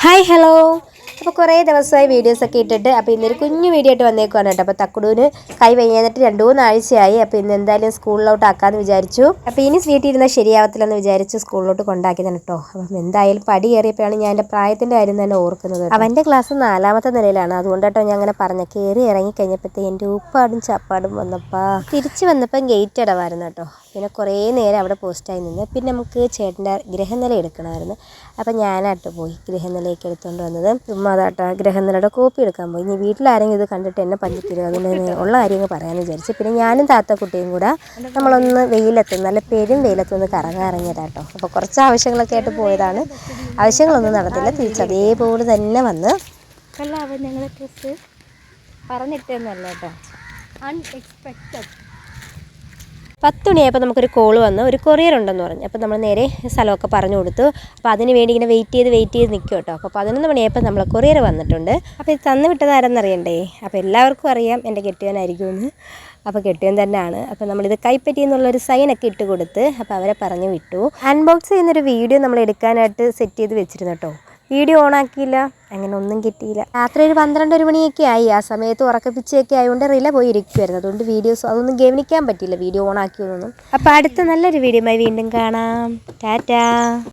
Hi hello. അപ്പോൾ കുറേ ദിവസമായി വീഡിയോസൊക്കെ ഇട്ടിട്ട് അപ്പോൾ ഇന്നൊരു കുഞ്ഞു വീഡിയോ ആയിട്ട് വന്നേക്കുവാണ് കേട്ടോ. അപ്പോൾ തക്കുടൂന് കൈ വയ്യാന്നിട്ട് 2-3 ആഴ്ചയായി. അപ്പോൾ ഇന്ന് എന്തായാലും സ്കൂളിലോട്ട് ആക്കാമെന്ന് വിചാരിച്ചു. അപ്പോൾ ഇനി വീട്ടിലിരുന്നാൽ ശരിയാവത്തില്ലെന്ന് വിചാരിച്ച് സ്കൂളിലോട്ട് കൊണ്ടാക്കിയതാണ് കേട്ടോ. അപ്പം എന്തായാലും പടി കയറിയപ്പോഴാണ് ഞാൻ എൻ്റെ പ്രായത്തിൻ്റെ കാര്യം തന്നെ ഓർക്കുന്നത്. അവൻ്റെ ക്ലാസ് 4ാമത്തെ നിലയിലാണ്. അതുകൊണ്ട് കേട്ടോ ഞാൻ അങ്ങനെ പറഞ്ഞ കയറി ഇറങ്ങി കഴിഞ്ഞപ്പോഴത്തേ എൻ്റെ ഉപ്പാടും ചപ്പാടും വന്നപ്പോൾ തിരിച്ച് വന്നപ്പം ഗേറ്റ് അടവായിരുന്നു കേട്ടോ. പിന്നെ കുറേ നേരം അവിടെ പോസ്റ്റായി നിന്ന്. പിന്നെ നമുക്ക് ചേട്ടൻ്റെ ഗൃഹനില എടുക്കണമായിരുന്നു. അപ്പം ഞാനായിട്ട് പോയി ഗൃഹനിലയൊക്കെ എടുത്തുകൊണ്ട് വന്നത്. ചുമ്മാ അതാട്ടോ ഗൃഹനിലയുടെ കോപ്പി എടുക്കാൻ പോയി. ഇനി വീട്ടിലാരെങ്കിലും ഇത് കണ്ടിട്ട് എന്നെ പഞ്ചിക്കരുത്, അതുകൊണ്ട് ഉള്ള കാര്യങ്ങൾ പറയാമെന്ന് വിചാരിച്ചു. പിന്നെ ഞാനും താത്തക്കുട്ടിയും കൂടെ നമ്മളൊന്ന് വെയിലെത്തും, നല്ല പെരും വെയിലത്തൊന്ന് കറങ്ങാറങ്ങിയതാട്ടോ. അപ്പോൾ കുറച്ച് ആവശ്യങ്ങളൊക്കെ ആയിട്ട് പോയതാണ്. ആവശ്യങ്ങളൊന്നും നടത്തില്ല, തിരിച്ചതേപോലെ തന്നെ വന്ന് ഞങ്ങളെ ഡ്രസ്സ് പറഞ്ഞിട്ടൊന്നുമല്ല കേട്ടോ, അൺഎക്സ്പെക്റ്റഡ്. 10 മണിയായപ്പോൾ നമുക്കൊരു കോൾ വന്നു, ഒരു കൊറിയർ ഉണ്ടെന്ന് പറഞ്ഞു. അപ്പോൾ നമ്മൾ നേരെ സ്ഥലമൊക്കെ പറഞ്ഞു കൊടുത്തു. അപ്പോൾ അതിന് വേണ്ടി ഇങ്ങനെ വെയിറ്റ് ചെയ്ത് നിൽക്കും കേട്ടോ. അപ്പോൾ 11 മണിയായപ്പോൾ നമ്മൾ കൊറിയർ വന്നിട്ടുണ്ട്. അപ്പോൾ ഇത് തന്നു വിട്ടത് ആരെന്നറിയണ്ടേ? അപ്പോൾ എല്ലാവർക്കും അറിയാം എൻ്റെ കെട്ടിയവനായിരിക്കുമെന്ന്. അപ്പോൾ കെട്ടിയവൻ തന്നെയാണ്. അപ്പോൾ നമ്മളിത് കൈപ്പറ്റി എന്നുള്ളൊരു സൈനൊക്കെ ഇട്ട് കൊടുത്ത് അപ്പോൾ അവരെ പറഞ്ഞു വിട്ടു. അൺബോക്സ് ചെയ്യുന്നൊരു വീഡിയോ നമ്മൾ എടുക്കാനായിട്ട് സെറ്റ് ചെയ്ത് വെച്ചിരുന്നു കേട്ടോ. വീഡിയോ ഓണാക്കിയില്ല, അങ്ങനെ ഒന്നും കിട്ടിയില്ല. രാത്രി ഒരു 12-1 മണിയൊക്കെ ആയി. ആ സമയത്ത് ഉറക്കപ്പിച്ചൊക്കെ ആയതുകൊണ്ട് റില പോയി ഇരിക്കുമായിരുന്നു. അതുകൊണ്ട് അതൊന്നും ഗവനിക്കാൻ പറ്റിയില്ല, വീഡിയോ ഓണാക്കിയൊന്നും. അപ്പോൾ അടുത്ത നല്ലൊരു വീഡിയോയുമായി വീണ്ടും കാണാം. ടാറ്റാ.